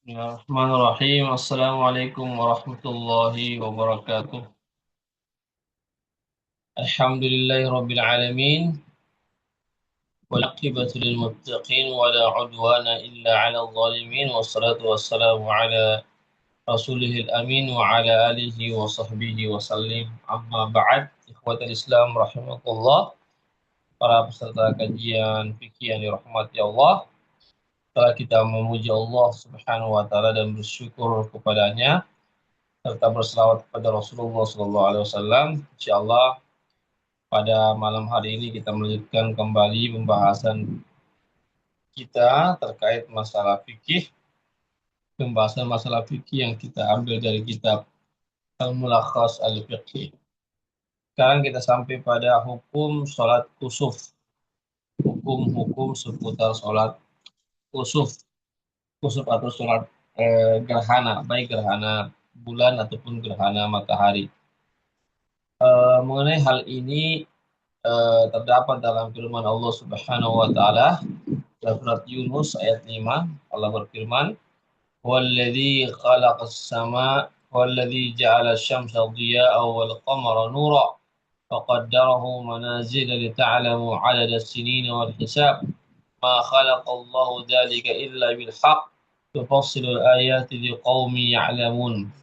Bismillahirrahmanirrahim. Assalamualaikum warahmatullahi wabarakatuh. Alhamdulillahirabbil alamin. Wal aqibatu lil muttaqin wa la udwana illa 'alal zalimin. Wassalatu wassalamu ala rasulihil amin wa ala alihi wa sahbihi wa sallim. Amma ba'd. Ikhwatal Islam rahimakumullah. Para peserta kajian fikih yang dirahmati Allah. Setelah kita memuji Allah Subhanahu wa taala dan bersyukur kepadanya, serta berselawat kepada Rasulullah SAW. Insyaallah pada malam hari ini kita melanjutkan kembali pembahasan kita terkait masalah fikih, pembahasan masalah fikih yang kita ambil dari kitab Al-Mulakhas Al-Fiqhi. Sekarang kita sampai pada hukum sholat kusuf, hukum-hukum seputar sholat kusuf, kusuf atau sholat gerhana, baik gerhana bulan ataupun gerhana matahari. Mengenai hal ini terdapat dalam firman Allah Subhanahu wa taala dalam surat Yunus ayat 5. Allah berfirman, "Walladzi khalaqas sama walladzi ja'ala asy-syamsa dhiya'an wal qamara nura faqaddarahu manazila lita'lamu 'adada as-sinina wal hisab ma khalaqallahu dzalika illa bil haqq yufassilul ayati liqaumin ya'lamun."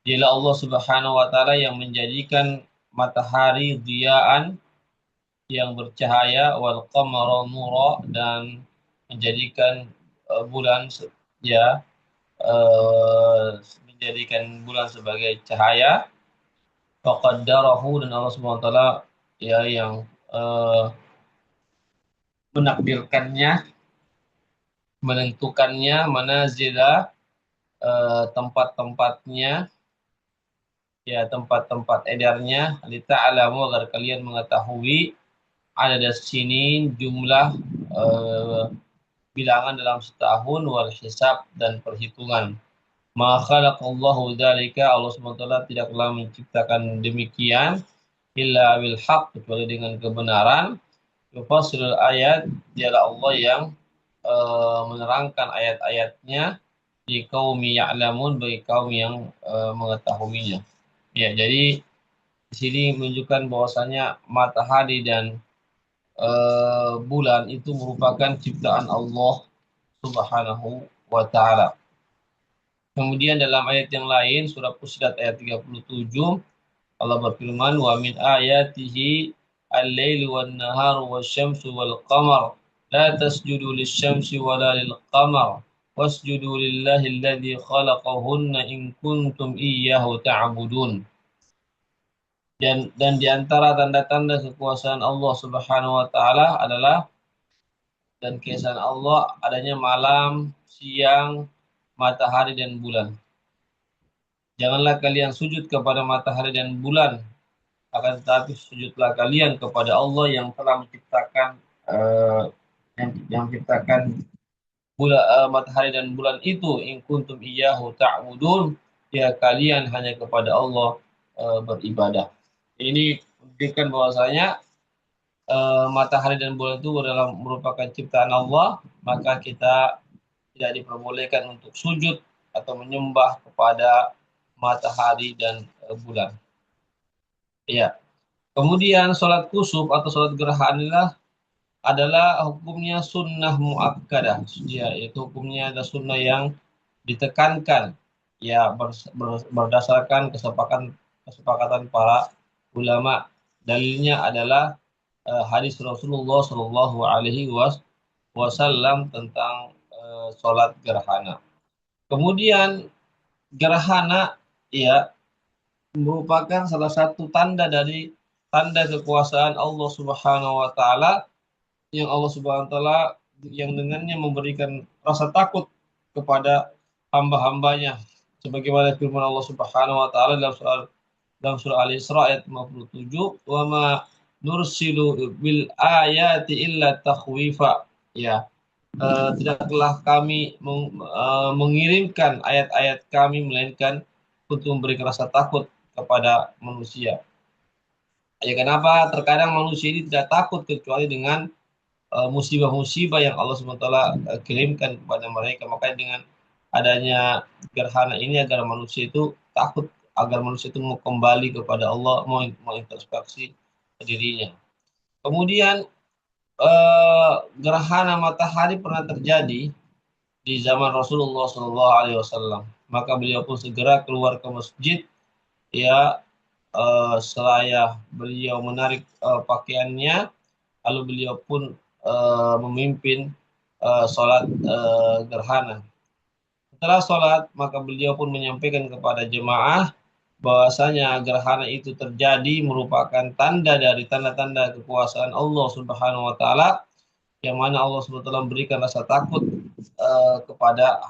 Dialah Allah Subhanahu wa taala yang menjadikan matahari dhiya'an, yang bercahaya, wal qamara nura, dan menjadikan bulan ya menjadikan bulan sebagai cahaya. Faqaddarahu, dan Allah Subhanahu wa taala ya yang menakdirkannya, menentukannya, manazila, tempat-tempatnya, ya tempat-tempat edarnya, lita'lamu, agar kalian mengetahui ada sini jumlah bilangan dalam setahun, wal hisab, dan perhitungan. Ma khalaqallahu dzalika, Allah SWT tidaklah menciptakan demikian, illa bil haq, kecuali dengan kebenaran. Yufasilul ayat, dialah Allah yang menerangkan ayat-ayatnya di qaumi ya'lamun, bagi kaum yang mengetahuinya. Ya, jadi di sini menunjukkan bahwasanya matahari dan bulan itu merupakan ciptaan Allah Subhanahu wa taala. Kemudian dalam ayat yang lain, surah Fussilat ayat 37, Allah berfirman, "Wa min ayatihi al-lailu wan-naharu wasyamsu wal-qamar la tasjudu lisyamsi wala lil-qamar wasjudu lillahi alladzi khalaqahunna in kuntum iyyahu ta'budun." Dan di antara tanda-tanda kekuasaan Allah Subhanahu wa taala adalah, dan keesaan Allah, adanya malam, siang, matahari dan bulan. Janganlah kalian sujud kepada matahari dan bulan, akan tetapi sujudlah kalian kepada Allah yang telah menciptakan yang menciptakan matahari dan bulan itu. In kuntum iyyahu ta'budun, ya kalian hanya kepada Allah beribadah. Ini menunjukkan bahwasanya matahari dan bulan itu adalah merupakan ciptaan Allah, maka kita tidak diperbolehkan untuk sujud atau menyembah kepada matahari dan bulan. Ya. Kemudian sholat kusuf atau sholat gerhana adalah hukumnya sunnah muakkadah. Ya, itu hukumnya ada sunnah yang ditekankan, ya, berdasarkan kesepakatan para ulama. Dalilnya adalah hadis Rasulullah Shallallahu Alaihi Wasallam tentang sholat gerhana. Kemudian gerhana, ya, merupakan salah satu tanda dari tanda kekuasaan Allah Subhanahu wa taala, yang Allah Subhanahu wa taala yang dengannya memberikan rasa takut kepada hamba-hambanya, sebagaimana firman Allah Subhanahu wa taala dalam surah Al-Isra ayat 57, "Wa ma nursilu bil ayati illa takhwifa." Ya, tidaklah kami mengirimkan ayat-ayat kami melainkan untuk memberikan rasa takut kepada manusia. Ya, kenapa? Terkadang manusia ini tidak takut kecuali dengan musibah-musibah yang Allah SWT kirimkan kepada mereka. Makanya dengan adanya gerhana ini agar manusia itu takut, agar manusia itu mau kembali kepada Allah, mau introspeksi dirinya. Kemudian gerhana matahari pernah terjadi di zaman Rasulullah SAW. Maka beliau pun segera keluar ke masjid, ya, seraya beliau menarik pakaiannya, lalu beliau pun memimpin sholat gerhana. Setelah sholat, maka beliau pun menyampaikan kepada jemaah bahwasanya gerhana itu terjadi merupakan tanda dari tanda-tanda kekuasaan Allah Subhanahu wa taala, yang mana Allah Subhanahu wa taala memberikan rasa takut kepada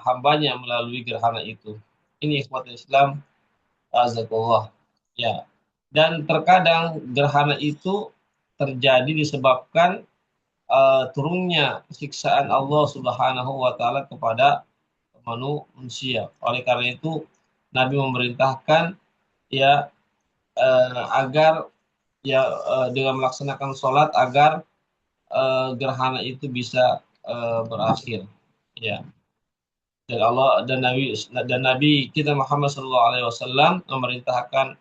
hambanya melalui gerhana itu. Ini ikhwatul Islam, azakullah. Ya. Dan terkadang gerhana itu terjadi disebabkan turunnya siksaan Allah Subhanahu wa taala kepada manusia. Oleh karena itu Nabi memerintahkan, ya, agar, ya, dengan melaksanakan sholat agar gerhana itu bisa berakhir. Ya. Dan Nabi kita Muhammad SAW memerintahkan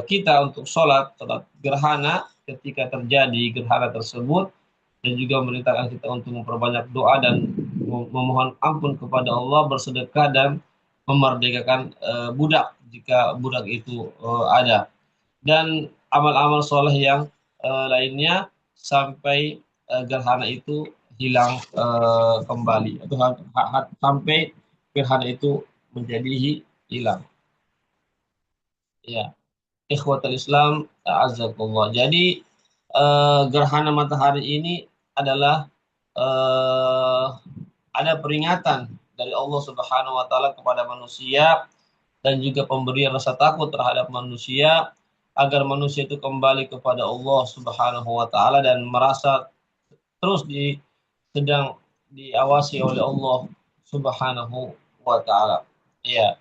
kita untuk sholat gerhana ketika terjadi gerhana tersebut, dan juga memerintahkan kita untuk memperbanyak doa dan memohon ampun kepada Allah, bersedekah dan memerdekakan budak jika budak itu ada, dan amal-amal soleh yang lainnya sampai gerhana itu hilang kembali, atau sampai gerhana itu menjadi hilang. Ya, ikhwatul Islam, azakullah. Jadi gerhana matahari ini adalah eh, ada peringatan dari Allah Subhanahu wa taala kepada manusia, dan juga pemberian rasa takut terhadap manusia, agar manusia itu kembali kepada Allah Subhanahu wa taala dan merasa terus sedang diawasi oleh Allah Subhanahu wa taala. Ya.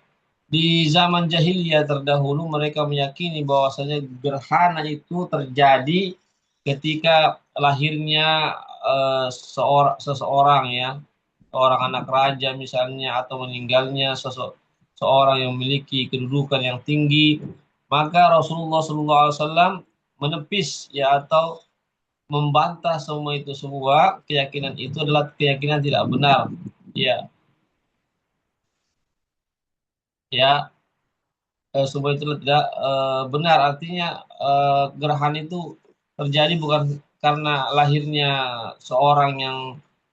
Di zaman jahiliyah terdahulu mereka meyakini bahwasanya gerhana itu terjadi ketika lahirnya seseorang, ya, seorang anak raja misalnya, atau meninggalnya seorang yang memiliki kedudukan yang tinggi. Maka Rasulullah SAW menepis, ya, atau membantah semua keyakinan itu adalah keyakinan tidak benar. Ya, ya, semua itu tidak benar. Artinya gerhana itu terjadi bukan karena lahirnya seorang yang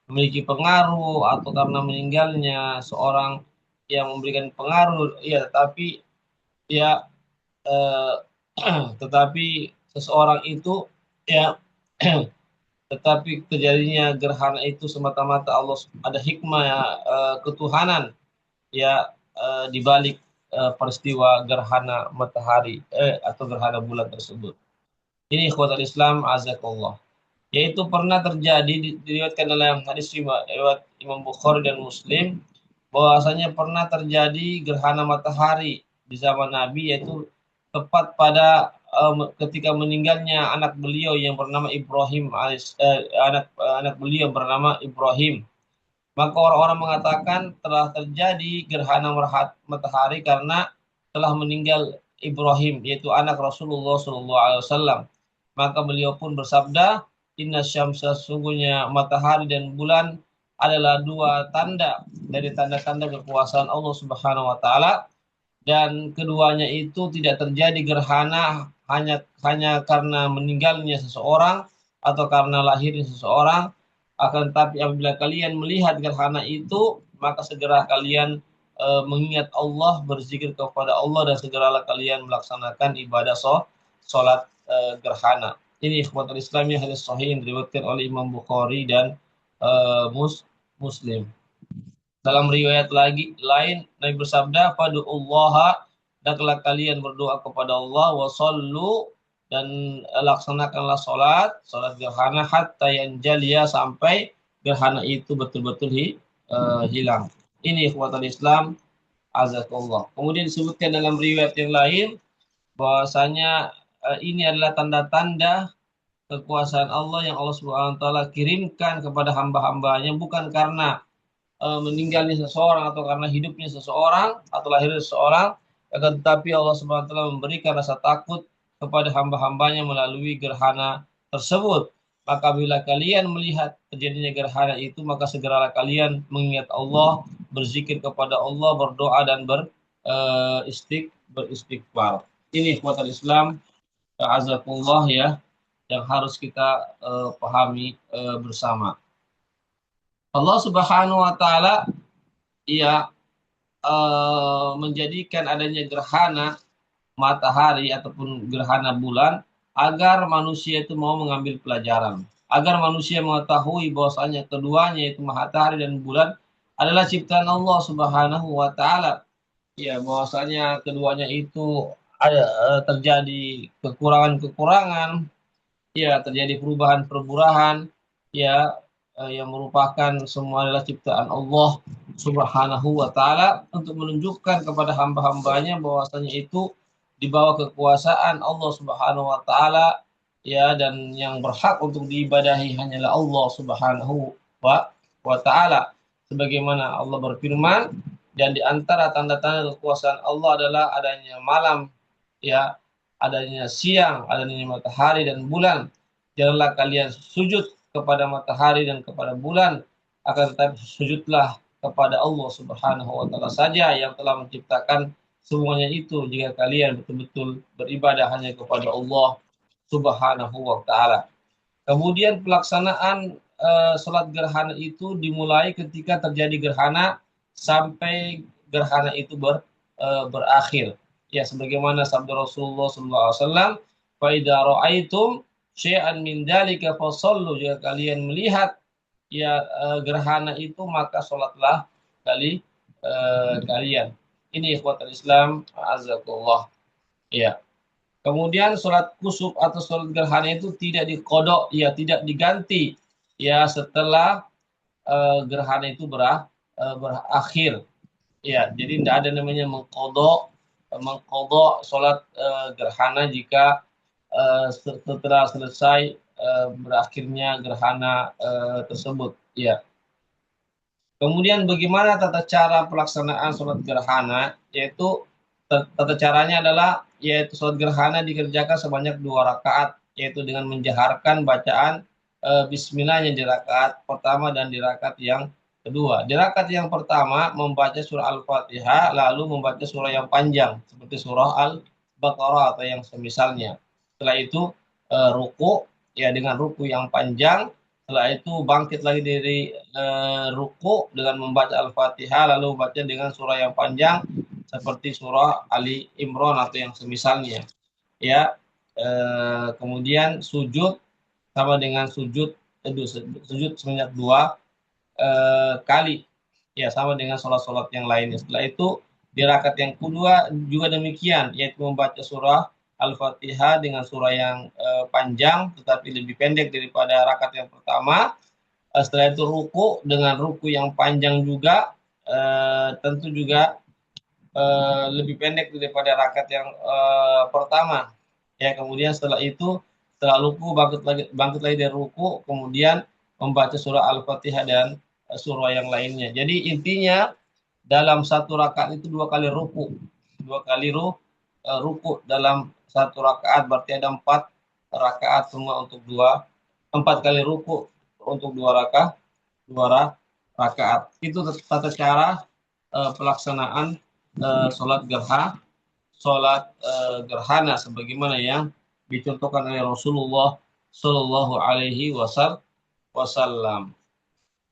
memiliki pengaruh atau karena meninggalnya seorang yang memberikan pengaruh, ya, tetapi, ya, eh, tetapi seseorang itu, ya, tetapi terjadinya gerhana itu semata-mata Allah, ada hikmah, ya, ketuhanan, ya, di balik peristiwa gerhana matahari atau gerhana bulan tersebut. Ini ikhwatul Islam, azakallah. Yaitu pernah terjadi, diriwayatkan dalam hadis riwayat Imam Bukhari dan Muslim, bahwasanya pernah terjadi gerhana matahari di zaman Nabi, yaitu tepat pada ketika meninggalnya anak beliau yang bernama Ibrahim, anak beliau bernama Ibrahim. Maka orang-orang mengatakan telah terjadi gerhana matahari karena telah meninggal Ibrahim, yaitu anak Rasulullah SAW. Maka beliau pun bersabda, Inna syamsa, sungguhnya matahari dan bulan adalah dua tanda dari tanda-tanda kekuasaan Allah Subhanahu wa taala, dan keduanya itu tidak terjadi gerhana hanya karena meninggalnya seseorang atau karena lahirnya seseorang. Akan tetapi apabila kalian melihat gerhana itu, maka segera kalian mengingat Allah, berzikir kepada Allah, dan segeralah kalian melaksanakan ibadah sholat gerhana. Ini ikhwatul Islam yang hadis sahih yang diriwayatkan oleh Imam Bukhari dan Muslim. Dalam riwayat lain Nabi bersabda, "Fadu'ullaha, hendaklah kalian berdoa kepada Allah, wa sallu, dan laksanakanlah salat gerhana, hatta yanjaliya, sampai gerhana itu betul-betul hilang." Ini ikhwatul Islam, azakallah. Kemudian disebutkan dalam riwayat yang lain bahwasanya ini adalah tanda-tanda kekuasaan Allah yang Allah Subhanahu wa taala kirimkan kepada hamba-hambanya, bukan karena meninggalnya seseorang atau karena hidupnya seseorang atau lahirnya seseorang, akan tetapi Allah Subhanahu wa taala memberikan rasa takut kepada hamba-hambanya melalui gerhana tersebut. Maka bila kalian melihat terjadinya gerhana itu, maka segeralah kalian mengingat Allah, berzikir kepada Allah, berdoa dan beristighfar. Ini kekuatan Islam, azakullah ya, yang harus kita pahami bersama. Allah Subhanahu wa taala ia menjadikan adanya gerhana matahari ataupun gerhana bulan agar manusia itu mau mengambil pelajaran, agar manusia mengetahui bahwasanya keduanya itu matahari dan bulan adalah ciptaan Allah Subhanahu wa taala. Ya, bahwasanya keduanya itu ada terjadi kekurangan-kekurangan, ya terjadi perubahan-perubahan, ya yang merupakan semua adalah ciptaan Allah Subhanahu wa taala untuk menunjukkan kepada hamba-hambanya bahwasanya itu di bawah kekuasaan Allah Subhanahu wa taala, ya, dan yang berhak untuk diibadahi hanyalah Allah Subhanahu wa taala. Sebagaimana Allah berfirman, dan di antara tanda-tanda kekuasaan Allah adalah adanya malam, ya, adanya siang, adanya matahari dan bulan. Janganlah kalian sujud kepada matahari dan kepada bulan, akan tetapi sujudlah kepada Allah Subhanahu wa taala saja yang telah menciptakan semuanya itu. Jika kalian betul-betul beribadah hanya kepada Allah Subhanahu wa taala. Kemudian pelaksanaan sholat gerhana itu dimulai ketika terjadi gerhana sampai gerhana itu berakhir. Ya, sebagaimana sabda Rasulullah SAW, "Fa idza ra'aitum syai'an min dzalika fasallu." Jika kalian melihat ya gerhana itu, maka sholatlah kalian. Ini ikhwatul Islam, azakullah. Ya. Kemudian sholat kusuf atau sholat gerhana itu tidak dikodok, ya tidak diganti ya setelah gerhana itu berakhir. Ya, jadi tidak ada namanya mengkodok sholat gerhana jika setelah selesai berakhirnya gerhana tersebut. Ya. Kemudian bagaimana tata cara pelaksanaan sholat gerhana? Yaitu tata caranya adalah yaitu sholat gerhana dikerjakan sebanyak 2 rakaat, yaitu dengan menjaharkan bacaan bismillahnya di rakaat pertama dan di rakaat yang kedua. Di rakaat yang pertama membaca surah Al-Fatihah, lalu membaca surah yang panjang seperti surah Al-Baqarah atau yang semisalnya. Setelah itu ruku, ya dengan ruku yang panjang. Setelah itu bangkit lagi dari ruku dengan membaca Al-Fatihah, lalu baca dengan surah yang panjang seperti surah Ali Imran atau yang semisalnya. Ya, kemudian sujud sama dengan sujud sebanyak 2 kali. Ya, sama dengan sholat-sholat yang lainnya. Setelah itu di rakaat yang kedua juga demikian, yaitu membaca surah Al-Fatihah dengan surah yang panjang tetapi lebih pendek daripada rakaat yang pertama. Setelah itu ruku dengan ruku yang panjang juga, tentu juga lebih pendek daripada rakaat yang pertama. Ya, kemudian setelah itu setelah ruku bangkit lagi dari ruku, kemudian membaca surah Al-Fatihah dan surah yang lainnya. Jadi intinya dalam satu rakaat itu 2 kali ruku, 2 kali ruku dalam satu rakaat, berarti ada 4 rakaat semua untuk 4 kali ruku untuk 2 rakaat. Itu tata cara pelaksanaan sholat gerhana sebagaimana yang dicontohkan oleh Rasulullah Shallallahu Alaihi Wasallam.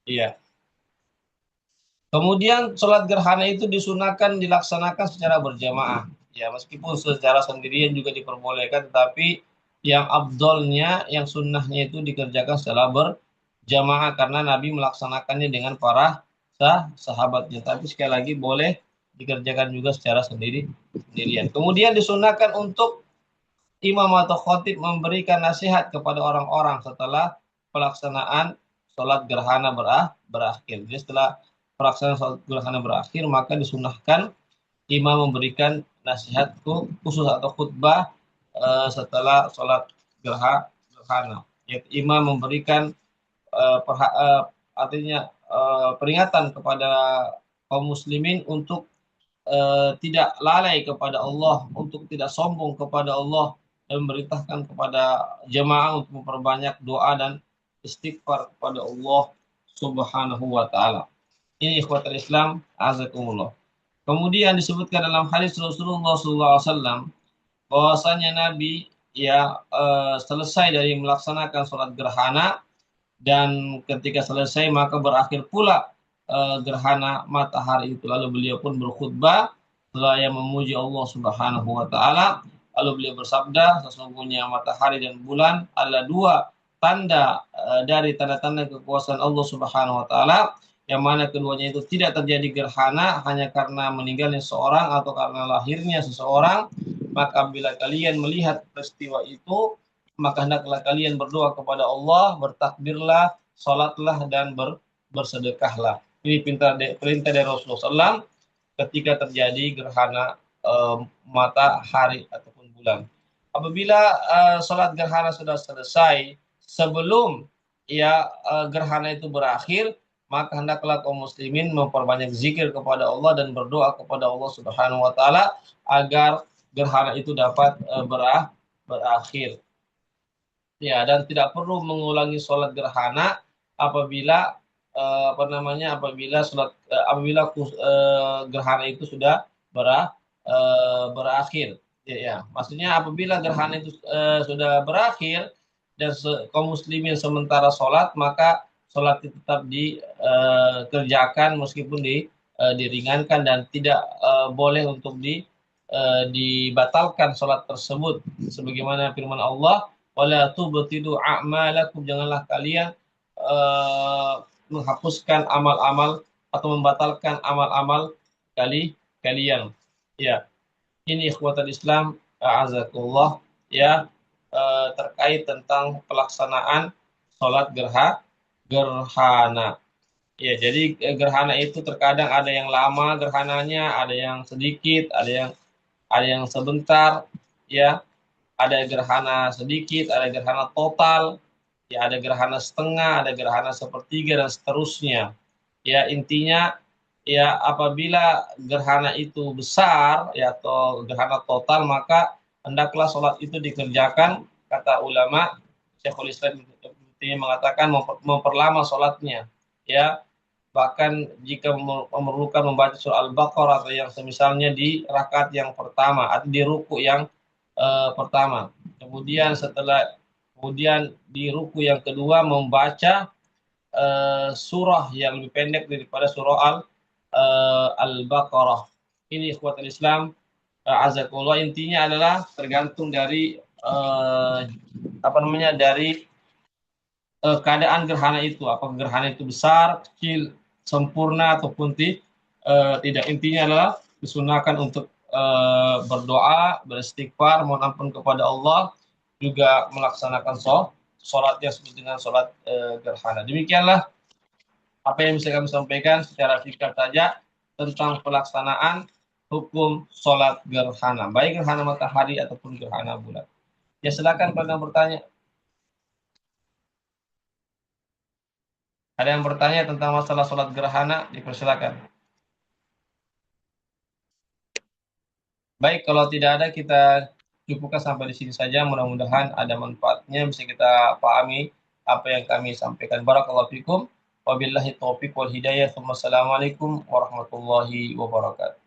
Iya. Kemudian sholat gerhana itu disunahkan dilaksanakan secara berjamaah. Ya, meskipun secara sendirian juga diperbolehkan, tetapi yang abdolnya, yang sunnahnya itu dikerjakan secara berjamaah karena Nabi melaksanakannya dengan para sahabatnya. Tapi sekali lagi boleh dikerjakan juga secara sendirian. Kemudian disunahkan untuk imam atau khotib memberikan nasihat kepada orang-orang setelah pelaksanaan sholat gerhana berakhir. Jadi setelah pelaksanaan sholat gerhana berakhir, maka disunahkan imam memberikan nasihat khusus atau khutbah setelah sholat gerhana. Yaitu imam memberikan artinya peringatan kepada kaum muslimin untuk tidak lalai kepada Allah, untuk tidak sombong kepada Allah, dan memerintahkan kepada jemaah untuk memperbanyak doa dan istighfar kepada Allah Subhanahu wa taala. Ini ikhwatul Islam, azakumullah. Kemudian disebutkan dalam hadis Rasulullah SAW bahwasanya Nabi selesai dari melaksanakan sholat gerhana, dan ketika selesai maka berakhir pula gerhana matahari itu. Lalu beliau pun berkhutbah seraya memuji Allah Subhanahu wa taala. Lalu beliau bersabda, sesungguhnya matahari dan bulan adalah dua tanda dari tanda-tanda kekuasaan Allah Subhanahu wa taala, yang mana keduanya itu tidak terjadi gerhana hanya karena meninggalnya seorang atau karena lahirnya seseorang. Maka bila kalian melihat peristiwa itu, maka hendaklah kalian berdoa kepada Allah, bertakbirlah, salatlah, dan bersedekahlah. Ini perintah dari Rasulullah SAW ketika terjadi gerhana matahari ataupun bulan. Apabila salat gerhana sudah selesai, sebelum gerhana itu berakhir, maka hendaklah kaum muslimin memperbanyak zikir kepada Allah dan berdoa kepada Allah Subhanahu wa taala agar gerhana itu dapat berakhir. Ya, dan tidak perlu mengulangi sholat gerhana apabila gerhana itu sudah berakhir. Ya, maksudnya apabila gerhana itu sudah berakhir dan kaum muslimin sementara sholat, maka sholat itu tetap dikerjakan meskipun diringankan, dan tidak boleh untuk dibatalkan sholat tersebut, sebagaimana firman Allah, wala tubtilu a'malakum, janganlah kalian menghapuskan amal-amal atau membatalkan amal-amal kalian. Ya, ini ikhwatul Islam, a'azakullah, ya, terkait tentang pelaksanaan sholat gerhana. Ya, jadi gerhana itu terkadang ada yang lama gerhananya, ada yang sedikit, ada yang sebentar, ya. Ada gerhana sedikit, ada gerhana total, ya, ada gerhana setengah, ada gerhana sepertiga, dan seterusnya. Ya, intinya ya apabila gerhana itu besar, ya, atau gerhana total, maka hendaklah sholat itu dikerjakan. Kata ulama, Syekhul Islam mengatakan memperlama sholatnya, ya. Bahkan jika memerlukan membaca surah Al-Baqarah atau yang semisalnya di rakaat yang pertama atau di ruku yang pertama. Kemudian di ruku yang kedua membaca surah yang lebih pendek daripada surah Al-Baqarah. Ini ikhwatul Islam, azakullah, intinya adalah tergantung dari dari keadaan gerhana itu, apakah gerhana itu besar, kecil, sempurna ataupun tidak. Intinya adalah disunahkan untuk berdoa, beristighfar, mohon ampun kepada Allah, juga melaksanakan sholat yang disebut dengan sholat gerhana. Demikianlah apa yang bisa kami sampaikan secara singkat saja tentang pelaksanaan hukum sholat gerhana, baik gerhana matahari ataupun gerhana bulan. Ya, silakan kalau yang bertanya. Ada yang bertanya tentang masalah sholat gerhana, dipersilakan. Baik, kalau tidak ada, kita cukupkan sampai di sini saja. Mudah-mudahan ada manfaatnya, bisa kita pahami apa yang kami sampaikan. Barakallahu fikum. Wabillahi taufiq wal hidayah. Wassalamualaikum warahmatullahi wabarakatuh.